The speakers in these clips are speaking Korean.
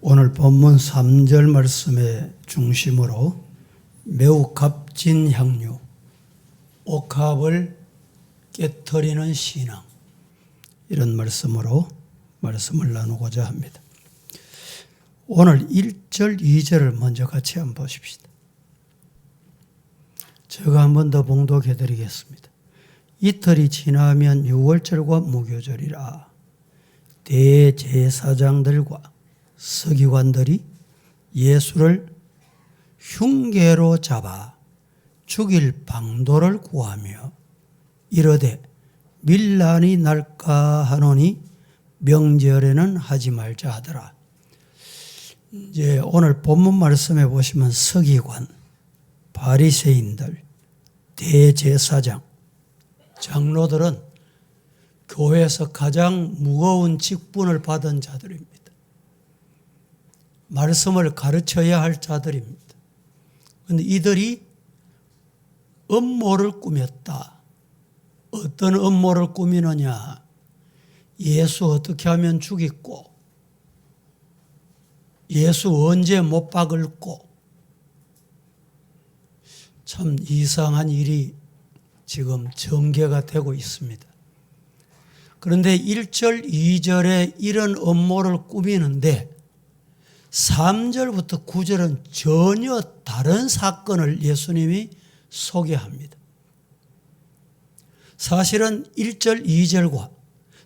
오늘 본문 3절 말씀의 중심으로 매우 값진 향유, 옥합을 깨트리는 신앙, 이런 말씀으로 말씀을 나누고자 합니다. 오늘 1절, 2절을 먼저 같이 한번 보십시다. 제가 한 번 더 봉독해 드리겠습니다. 이틀이 지나면 유월절과 무교절이라 대제사장들과 서기관들이 예수를 흉계로 잡아 죽일 방도를 구하며 이르되 밀란이 날까 하노니 명절에는 하지 말자 하더라. 이제 오늘 본문 말씀에 보시면 서기관, 바리새인들, 대제사장, 장로들은 교회에서 가장 무거운 직분을 받은 자들입니다. 말씀을 가르쳐야 할 자들입니다. 그런데 이들이 음모를 꾸몄다. 어떤 음모를 꾸미느냐? 예수 어떻게 하면 죽이고, 예수 언제 못 박을고, 참 이상한 일이 지금 전개가 되고 있습니다. 그런데 1절, 2절에 이런 음모를 꾸미는데 3절부터 9절은 전혀 다른 사건을 예수님이 소개합니다. 사실은 1절, 2절과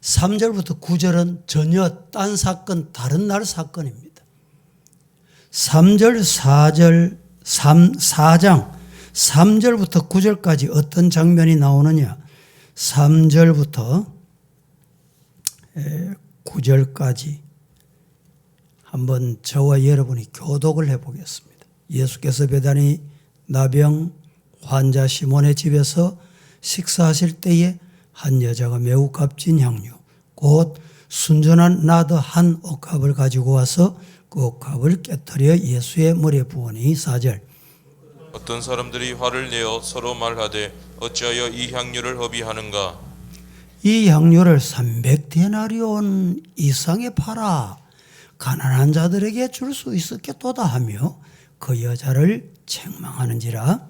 3절부터 9절은 전혀 딴 사건, 다른 날 사건입니다. 3절, 4장 3절부터 9절까지 어떤 장면이 나오느냐? 3절부터 9절까지 한번 저와 여러분이 교독을 해보겠습니다. 예수께서 베다니 나병 환자 시몬의 집에서 식사하실 때에 한 여자가 매우 값진 향유, 곧 순전한 나드 한 옥합을 가지고 와서 그 옥합을 깨트려 예수의 머리에 부으니 4절. 어떤 사람들이 화를 내어 서로 말하되 어찌하여 이 향유를 허비하는가? 이 향유를 300데나리온 이상에 팔아 가난한 자들에게 줄 수 있었겠도다 하며 그 여자를 책망하는지라.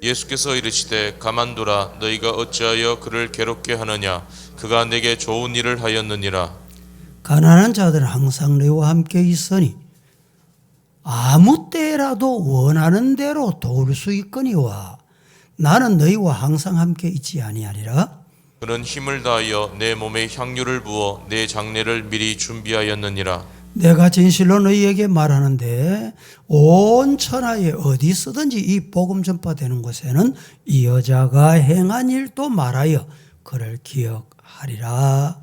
예수께서 이르시되 가만두라. 너희가 어찌하여 그를 괴롭게 하느냐? 그가 내게 좋은 일을 하였느니라. 가난한 자들은 항상 너희와 함께 있으니 아무 때라도 원하는 대로 도울 수 있거니와 나는 너희와 항상 함께 있지 아니하리라. 그는 힘을 다하여 내 몸에 향유를 부어 내 장례를 미리 준비하였느니라. 내가 진실로 너희에게 말하는데 온 천하에 어디 쓰든지 이 복음 전파되는 곳에는 이 여자가 행한 일도 말하여 그를 기억하리라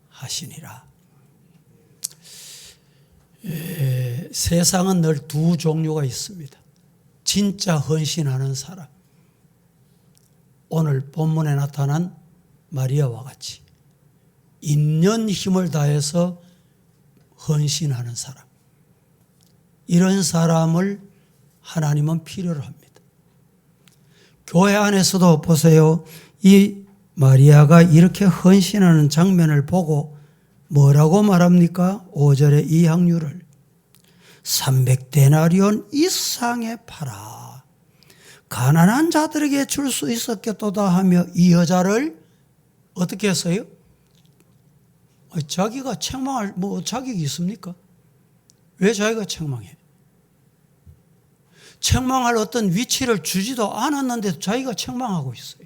하시니라. 세상은 늘 두 종류가 있습니다. 진짜 헌신하는 사람, 오늘 본문에 나타난 마리아와 같이 있는 힘을 다해서 헌신하는 사람, 이런 사람을 하나님은 필요로 합니다. 교회 안에서도 보세요. 이 마리아가 이렇게 헌신하는 장면을 보고 뭐라고 말합니까? 5절에 이 향유를 300데나리온 이상에 팔아 가난한 자들에게 줄 수 있었겠도다 하며 이 여자를 어떻게 했어요? 자기가 책망할 자격이 있습니까? 왜 자기가 책망해? 책망할 어떤 위치를 주지도 않았는데 자기가 책망하고 있어요.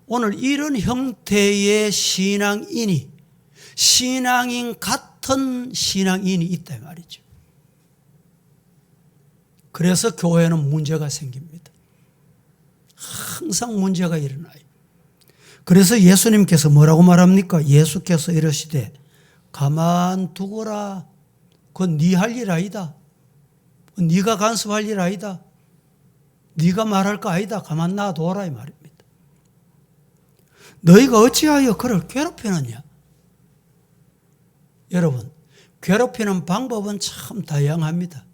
오늘 이런 형태의 신앙인 같은 신앙인이 있다 말이죠. 그래서 교회는 문제가 생깁니다. 항상 문제가 일어나요. 그래서 예수님께서 뭐라고 말합니까? 예수께서 이러시되 가만두거라. 그건 네 할 일 아니다. 네가 간섭할 일 아니다. 네가 말할 거 아니다. 가만 놔둬라 이 말입니다. 너희가 어찌하여 그를 괴롭히느냐? 여러분, 괴롭히는 방법은 참 다양합니다.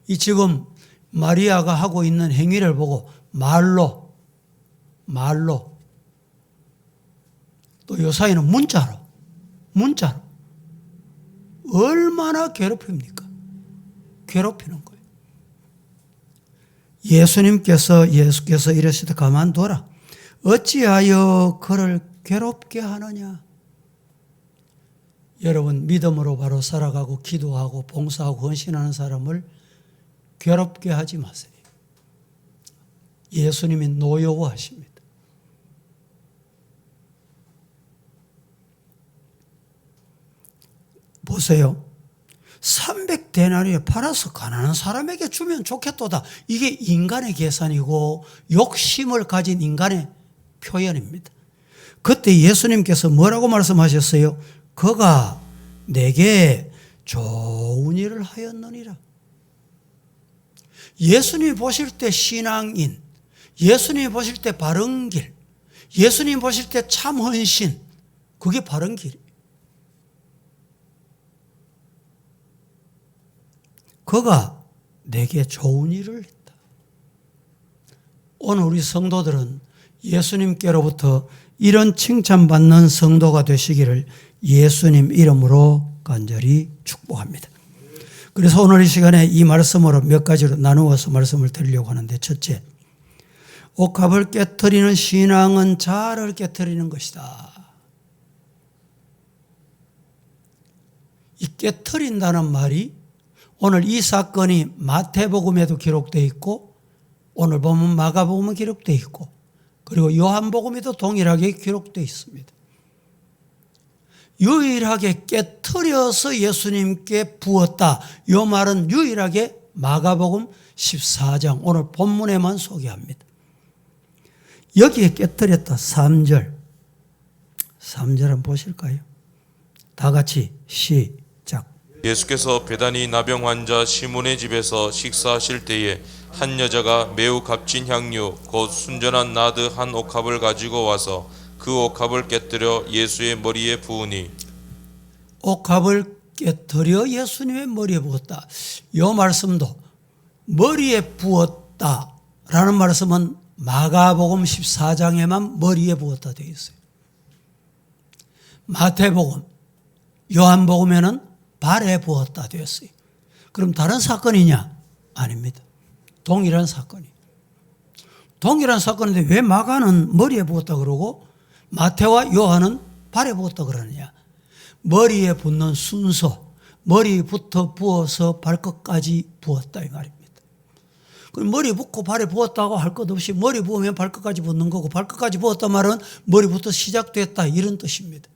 이 지금 마리아가 하고 있는 행위를 보고 말로 또 요사이는 문자로 얼마나 괴롭힙니까? 괴롭히는 거예요. 예수께서 이르시되 가만둬라. 어찌하여 그를 괴롭게 하느냐? 여러분, 믿음으로 바로 살아가고 기도하고 봉사하고 헌신하는 사람을 괴롭게 하지 마세요. 예수님이 노여워하십니다. 보세요. 300데나리에 팔아서 가난한 사람에게 주면 좋겠도다. 이게 인간의 계산이고 욕심을 가진 인간의 표현입니다. 그때 예수님께서 뭐라고 말씀하셨어요? 그가 내게 좋은 일을 하였느니라. 예수님이 보실 때 신앙인, 예수님이 보실 때 바른 길, 예수님이 보실 때 참 헌신, 그게 바른 길이에요. 그가 내게 좋은 일을 했다. 오늘 우리 성도들은 예수님께로부터 이런 칭찬받는 성도가 되시기를 예수님 이름으로 간절히 축복합니다. 그래서 오늘 이 시간에 이 말씀으로 몇 가지로 나누어서 말씀을 드리려고 하는데, 첫째, 옥합을 깨트리는 신앙은 자아를 깨트리는 것이다. 이 깨트린다는 말이 오늘 이 사건이 마태복음에도 기록되어 있고 오늘 보면 마가복음에 기록되어 있고 그리고 요한복음에도 동일하게 기록되어 있습니다. 유일하게 깨트려서 예수님께 부었다. 이 말은 유일하게 마가복음 14장 오늘 본문에만 소개합니다. 여기에 깨트렸다. 3절 한번 보실까요? 다 같이 시작. 예수께서 베다니 나병 환자 시몬의 집에서 식사하실 때에 한 여자가 매우 값진 향유 곧 순전한 나드 한 옥합을 가지고 와서 그 옥합을 깨뜨려 예수의 머리에 부으니. 옥합을 깨뜨려 예수님의 머리에 부었다. 이 말씀도 머리에 부었다라는 말씀은 마가복음 14장에만 머리에 부었다 되어 있어요. 마태복음, 요한복음에는 발에 부었다 되었어요. 그럼 다른 사건이냐? 아닙니다. 동일한 사건이. 동일한 사건인데 왜 마가는 머리에 부었다 그러고 마태와 요한은 발에 부었다 그러느냐? 머리에 붓는 순서, 머리부터 부어서 발끝까지 부었다 이 말입니다. 그럼 머리 붓고 발에 부었다고 할 것 없이 머리 부으면 발끝까지 붓는 거고 발끝까지 부었단 말은 머리부터 시작됐다 이런 뜻입니다.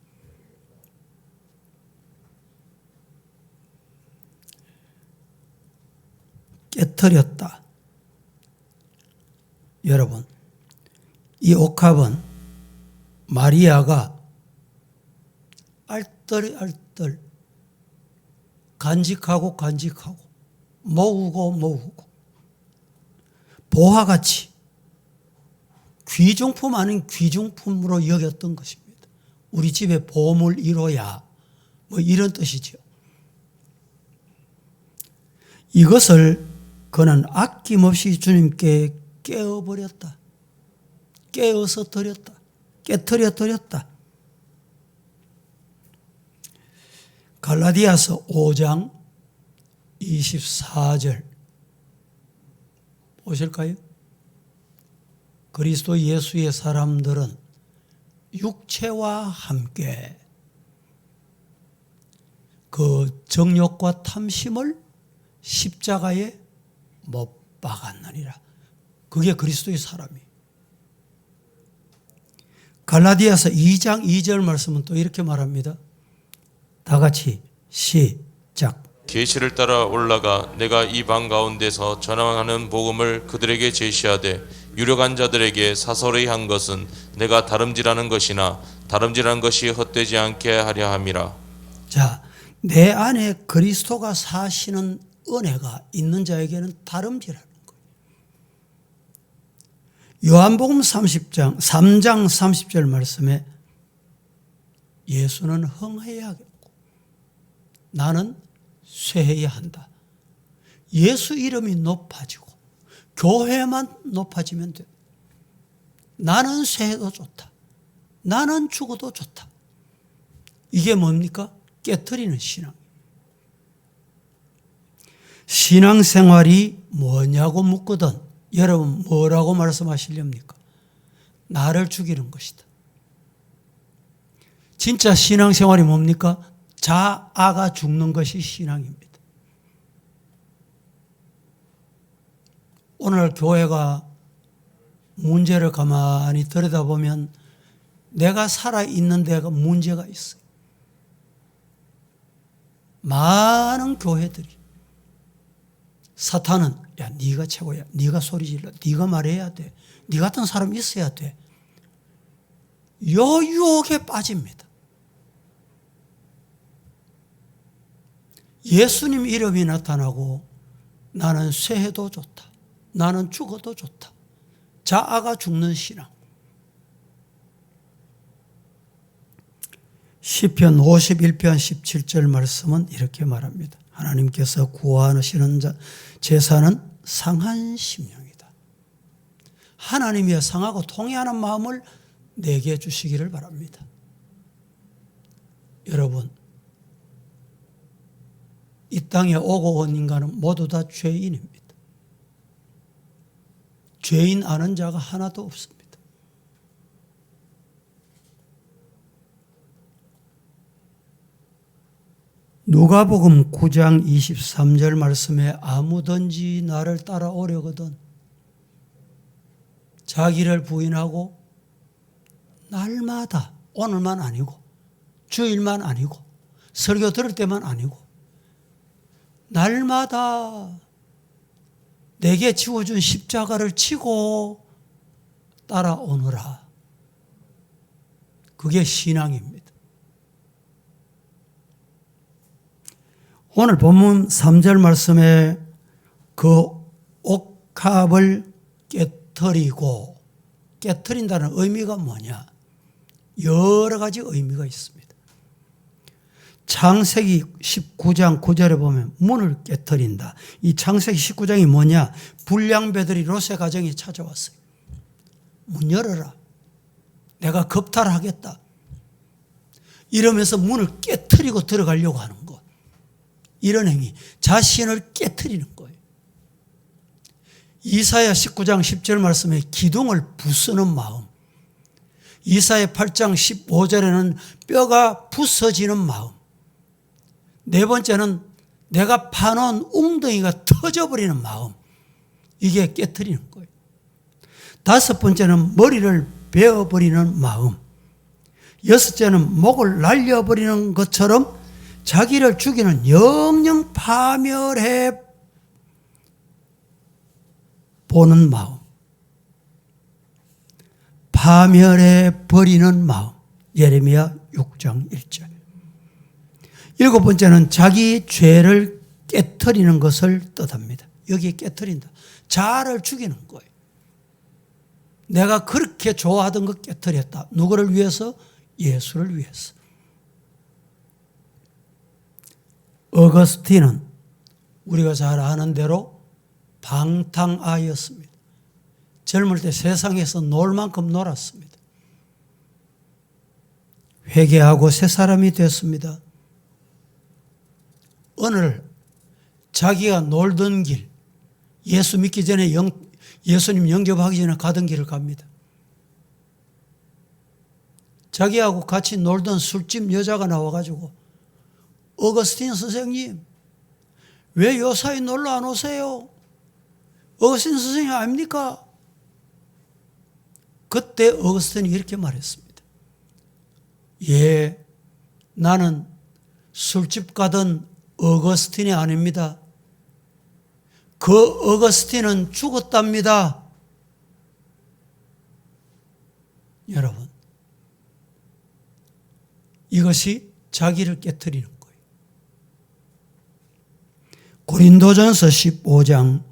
깨트렸다. 여러분, 이 옥합은 마리아가 알뜰 간직하고 모으고 보화같이 귀중품 아닌 귀중품으로 여겼던 것입니다. 우리 집에 보물 1호야 뭐 이런 뜻이죠. 이것을 그는 아낌없이 주님께 깨어버렸다. 깨어서 드렸다. 깨트려 드렸다. 갈라디아서 5장 24절 보실까요? 그리스도 예수의 사람들은 육체와 함께 그 정욕과 탐심을 십자가에 못 박았느니라. 그게 그리스도의 사람이에요. 갈라디아서 2장 2절 말씀은 또 이렇게 말합니다. 다 같이 시작. 계시를 따라 올라가 내가 이 방 가운데서 전하는 복음을 그들에게 제시하되 유력한 자들에게 사설의 한 것은 내가 다름질하는 것이나 다름질한 것이 헛되지 않게 하려 함이라. 자, 내 안에 그리스도가 사시는 은혜가 있는 자에게는 다름질하는 거예요. 요한복음 3장 30절 말씀에 예수는 흥해야겠고 나는 쇠해야 한다. 예수 이름이 높아지고 교회만 높아지면 돼. 나는 쇠해도 좋다. 나는 죽어도 좋다. 이게 뭡니까? 깨트리는 신앙. 신앙생활이 뭐냐고 묻거든 여러분 뭐라고 말씀하시렵니까? 나를 죽이는 것이다. 진짜 신앙생활이 뭡니까? 자아가 죽는 것이 신앙입니다. 오늘 교회가 문제를 가만히 들여다보면 내가 살아있는 데가 문제가 있어요. 많은 교회들이 사탄은 야 네가 최고야. 네가 소리질러. 네가 말해야 돼. 네 같은 사람 있어야 돼. 요 유혹에 빠집니다. 예수님 이름이 나타나고 나는 쇠해도 좋다. 나는 죽어도 좋다. 자아가 죽는 신앙. 시편 51편 17절 말씀은 이렇게 말합니다. 하나님께서 구하시는 제사는 상한 심령이다. 하나님이 상하고 통회하는 마음을 내게 주시기를 바랍니다. 여러분, 이 땅에 오고 온 인간은 모두 다 죄인입니다. 죄인 아는 자가 하나도 없습니다. 누가복음 9장 23절 말씀에 아무든지 나를 따라오려거든 자기를 부인하고 날마다 오늘만 아니고 주일만 아니고 설교 들을 때만 아니고 날마다 내게 지워준 십자가를 치고 따라오느라. 그게 신앙입니다. 오늘 본문 3절 말씀에 그 옥합을 깨트리고, 깨트린다는 의미가 뭐냐? 여러 가지 의미가 있습니다. 창세기 19장 9절에 보면 문을 깨트린다. 이 창세기 19장이 뭐냐? 불량배들이 롯의 가정에 찾아왔어요. 문 열어라. 내가 겁탈하겠다. 이러면서 문을 깨트리고 들어가려고 하는 것. 이런 행위. 자신을 깨트리는 거예요. 이사야 19장 10절 말씀에 기둥을 부수는 마음. 이사야 8장 15절에는 뼈가 부서지는 마음. 네 번째는 내가 파놓은 웅덩이가 터져버리는 마음. 이게 깨트리는 거예요. 다섯 번째는 머리를 베어버리는 마음. 여섯째는 목을 날려버리는 것처럼 자기를 죽이는 영영 파멸해 보는 마음. 파멸해 버리는 마음. 예레미야 6장 1절. 일곱 번째는 자기 죄를 깨트리는 것을 뜻합니다. 여기에 깨트린다. 자아를 죽이는 거예요. 내가 그렇게 좋아하던 것 깨트렸다. 누구를 위해서? 예수를 위해서. 어거스틴은 우리가 잘 아는 대로 방탕아이였습니다. 젊을 때 세상에서 놀 만큼 놀았습니다. 회개하고 새 사람이 됐습니다. 오늘 자기가 놀던 길, 예수 믿기 전에 예수님 영접하기 전에 가던 길을 갑니다. 자기하고 같이 놀던 술집 여자가 나와가지고 어거스틴 선생님 왜 요사이 놀러 안 오세요? 어거스틴 선생님 아닙니까? 그때 어거스틴이 이렇게 말했습니다. 예, 나는 술집 가던 어거스틴이 아닙니다. 그 어거스틴은 죽었답니다. 여러분, 이것이 자기를 깨트리는 거예요. 고린도전서 15장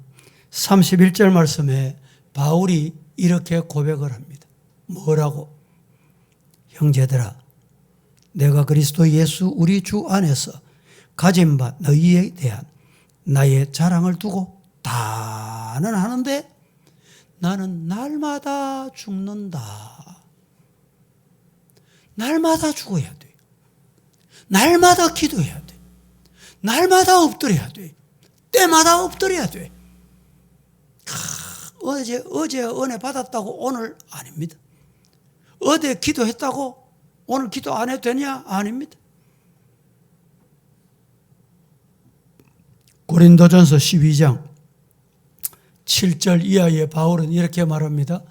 31절 말씀에 바울이 이렇게 고백을 합니다. 뭐라고? 형제들아, 내가 그리스도 예수 우리 주 안에서 가진 바 너희에 대한 나의 자랑을 두고 다는 하는데 나는 날마다 죽는다. 날마다 죽어야 돼. 날마다 기도해야 돼. 날마다 엎드려야 돼. 때마다 엎드려야 돼. 어제 은혜 받았다고 오늘 아닙니다. 어제 기도했다고 오늘 기도 안 해도 되냐? 아닙니다. 고린도전서 12장 7절 이하의 바울은 이렇게 말합니다.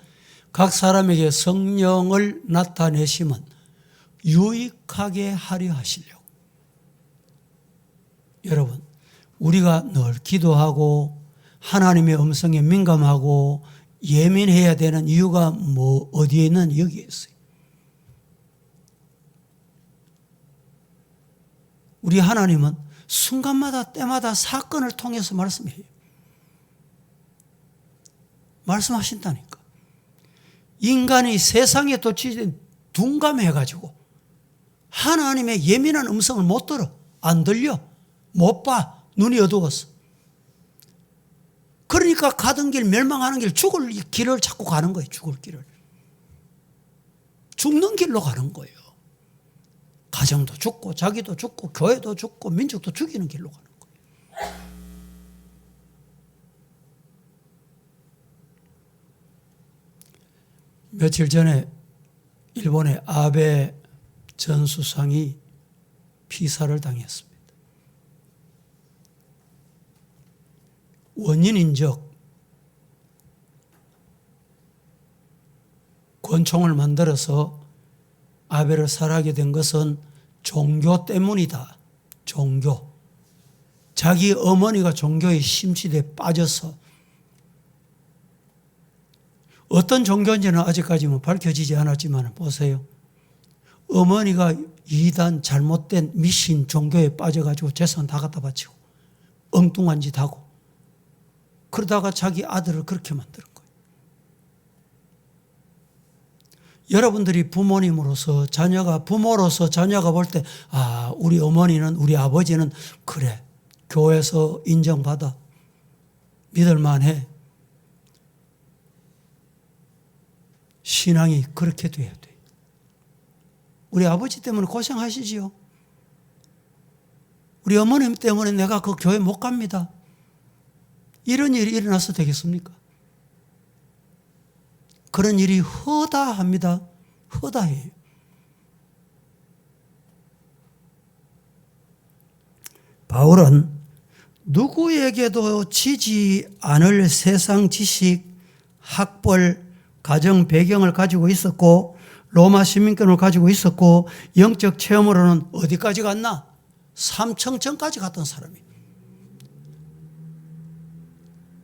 각 사람에게 성령을 나타내심은 유익하게 하려 하시려고. 여러분, 우리가 늘 기도하고 하나님의 음성에 민감하고 예민해야 되는 이유가 어디에 있는? 여기에 있어요. 우리 하나님은 순간마다 때마다 사건을 통해서 말씀해요. 말씀하신다니까. 인간이 세상에 도취된 둔감해가지고 하나님의 예민한 음성을 못 들어. 안 들려. 못 봐. 눈이 어두웠어. 그러니까 가던 길, 멸망하는 길, 죽을 길을 자꾸 가는 거예요. 죽을 길을. 죽는 길로 가는 거예요. 가정도 죽고 자기도 죽고 교회도 죽고 민족도 죽이는 길로 가는 거예요. 며칠 전에 일본의 아베 전 수상이 피살을 당했습니다. 원인인적 권총을 만들어서 아베를 살하게 된 것은 종교 때문이다. 종교. 자기 어머니가 종교에 심취돼 빠져서 어떤 종교인지는 아직까지 밝혀지지 않았지만 보세요. 어머니가 이단 잘못된 미신 종교에 빠져가지고 재산 다 갖다 바치고 엉뚱한 짓 하고 그러다가 자기 아들을 그렇게 만드는 거예요. 여러분들이 부모님으로서 부모로서 자녀가 볼 때 우리 어머니는 우리 아버지는 그래 교회에서 인정받아 믿을만해. 신앙이 그렇게 돼야 돼. 우리 아버지 때문에 고생하시지요. 우리 어머님 때문에 내가 그 교회 못 갑니다. 이런 일이 일어나서 되겠습니까? 그런 일이 허다합니다. 허다해요. 바울은 누구에게도 지지 않을 세상 지식, 학벌, 가정 배경을 가지고 있었고 로마 시민권을 가지고 있었고 영적 체험으로는 어디까지 갔나? 삼청천까지 갔던 사람이에요.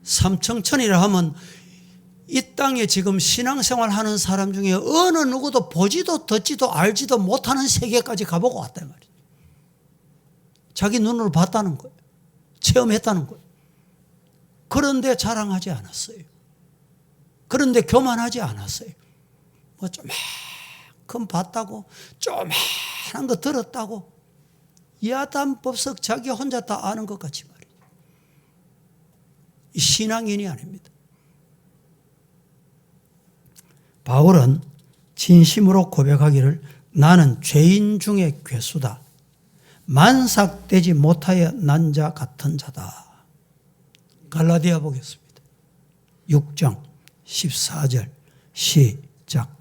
삼청천이라 하면 이 땅에 지금 신앙생활 하는 사람 중에 어느 누구도 보지도 듣지도 알지도 못하는 세계까지 가보고 왔단 말이에요. 자기 눈으로 봤다는 거예요. 체험했다는 거예요. 그런데 자랑하지 않았어요. 그런데 교만하지 않았어요. 뭐 조만큼 봤다고 조만한 거 들었다고 야단법석 자기 혼자 다 아는 것 같이 말이에요. 이 신앙인이 아닙니다. 바울은 진심으로 고백하기를 나는 죄인 중에 괴수다. 만삭되지 못하여 난 자 같은 자다. 갈라디아 보겠습니다. 6장 14절 시작.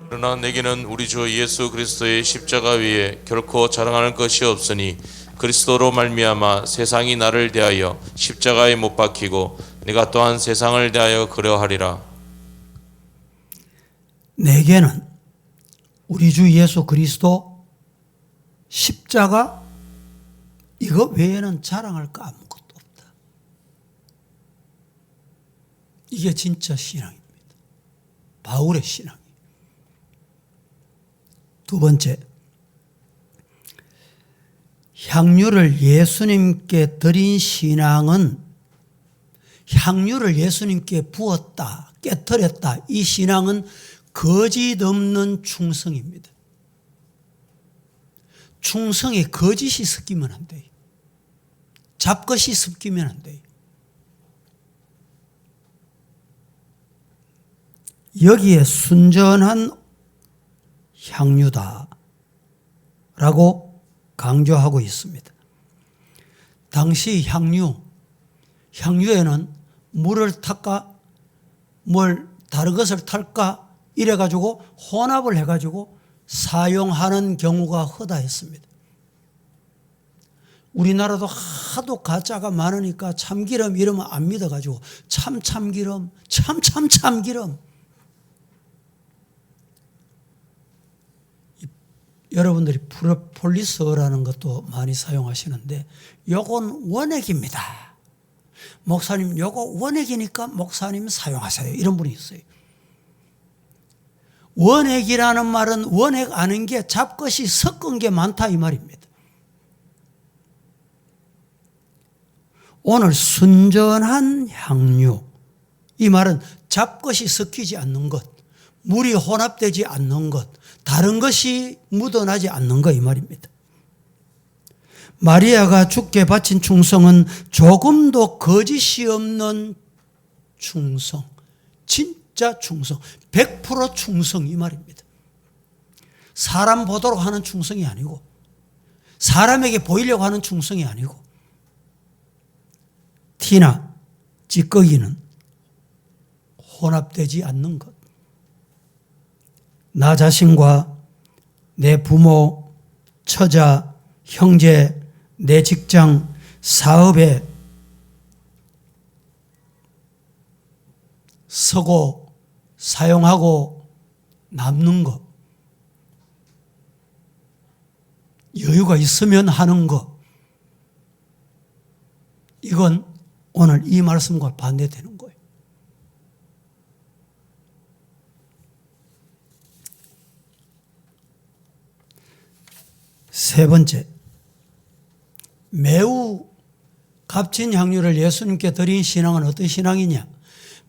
그러나 내게는 우리 주 예수 그리스도의 십자가 위에 결코 자랑하는 것이 없으니 그리스도로 말미암아 세상이 나를 대하여 십자가에 못 박히고 내가 또한 세상을 대하여 그러하리라. 내게는 우리 주 예수 그리스도 십자가 이거 외에는 자랑할 거 아무것도 없다. 이게 진짜 신앙입니다. 바울의 신앙. 두 번째, 향유를 예수님께 드린 신앙은 향유를 예수님께 부었다, 깨뜨렸다. 이 신앙은 거짓 없는 충성입니다. 충성에 거짓이 섞이면 안 돼요. 잡것이 섞이면 안 돼요. 여기에 순전한 향유다라고 강조하고 있습니다. 당시 향유, 향유에는 물을 탈까 뭘 다른 것을 탈까 이래가지고 혼합을 해가지고 사용하는 경우가 허다했습니다. 우리나라도 하도 가짜가 많으니까 참기름 이러면 안 믿어가지고 참기름 참기름. 여러분들이 프로폴리스라는 것도 많이 사용하시는데 요건 원액입니다. 목사님 요거 원액이니까 목사님 사용하세요. 이런 분이 있어요. 원액이라는 말은 원액 아닌 게 잡것이 섞은 게 많다 이 말입니다. 오늘 순전한 향유, 이 말은 잡것이 섞이지 않는 것, 물이 혼합되지 않는 것, 다른 것이 묻어나지 않는 것 이 말입니다. 마리아가 주께 바친 충성은 조금도 거짓이 없는 충성, 진짜 충성, 100% 충성 이 말입니다. 사람 보도록 하는 충성이 아니고 사람에게 보이려고 하는 충성이 아니고 티나 찌꺼기는 혼합되지 않는 것. 나 자신과 내 부모, 처자, 형제, 내 직장, 사업에 쓰고 사용하고 남는 것. 여유가 있으면 하는 것. 이건 오늘 이 말씀과 반대되는 거예요. 세 번째, 매우 값진 향유를 예수님께 드린 신앙은 어떤 신앙이냐?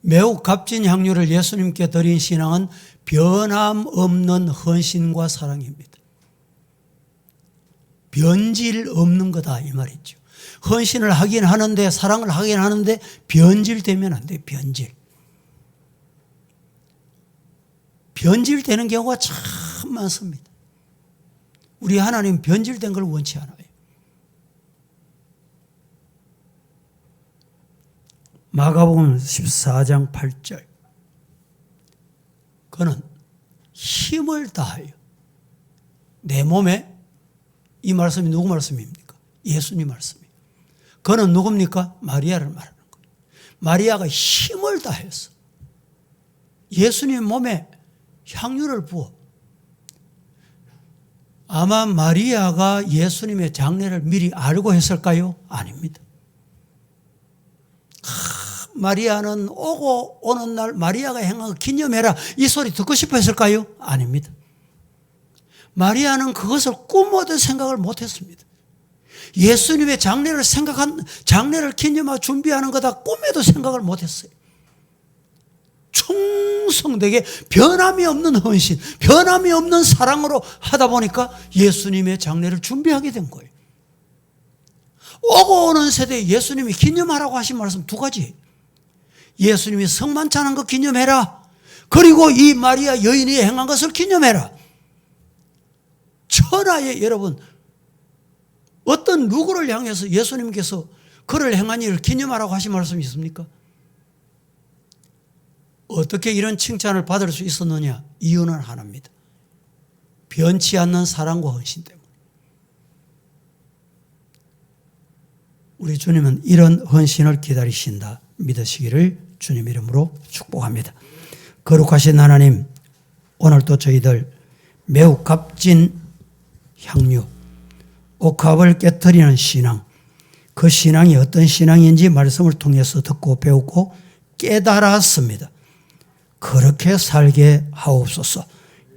매우 값진 향유를 예수님께 드린 신앙은 변함없는 헌신과 사랑입니다. 변질 없는 거다 이 말이죠. 헌신을 하긴 하는데 사랑을 하긴 하는데 변질되면 안 돼요. 변질되는 경우가 참 많습니다. 우리 하나님 변질된 걸 원치 않아요. 마가복음 14장 8절. 그는 힘을 다하여 내 몸에, 이 말씀이 누구 말씀입니까? 예수님 말씀이에요. 그는 누굽니까? 마리아를 말하는 거예요. 마리아가 힘을 다해서 예수님 몸에 향유를 부어. 아마 마리아가 예수님의 장례를 미리 알고 했을까요? 아닙니다. 마리아는 오고 오는 날 마리아가 행한 거 기념해라 이 소리 듣고 싶어 했을까요? 아닙니다. 마리아는 그것을 꿈에도 생각을 못했습니다. 예수님의 장례를 기념하고 준비하는 거다 꿈에도 생각을 못했어요. 충성되게 변함이 없는 헌신, 변함이 없는 사랑으로 하다 보니까 예수님의 장례를 준비하게 된 거예요. 오고 오는 세대에 예수님이 기념하라고 하신 말씀 두 가지. 예수님이 성만찬한 거 기념해라. 그리고 이 마리아 여인이 행한 것을 기념해라. 천하에 여러분 어떤 누구를 향해서 예수님께서 그를 행한 일을 기념하라고 하신 말씀이 있습니까? 어떻게 이런 칭찬을 받을 수 있었느냐? 이유는 하나입니다. 변치 않는 사랑과 헌신 때문에. 우리 주님은 이런 헌신을 기다리신다 믿으시기를 주님 이름으로 축복합니다. 거룩하신 하나님, 오늘도 저희들 매우 값진 향유, 옥합을 깨트리는 신앙, 그 신앙이 어떤 신앙인지 말씀을 통해서 듣고 배우고 깨달았습니다. 그렇게 살게 하옵소서.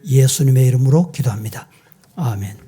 예수님의 이름으로 기도합니다. 아멘.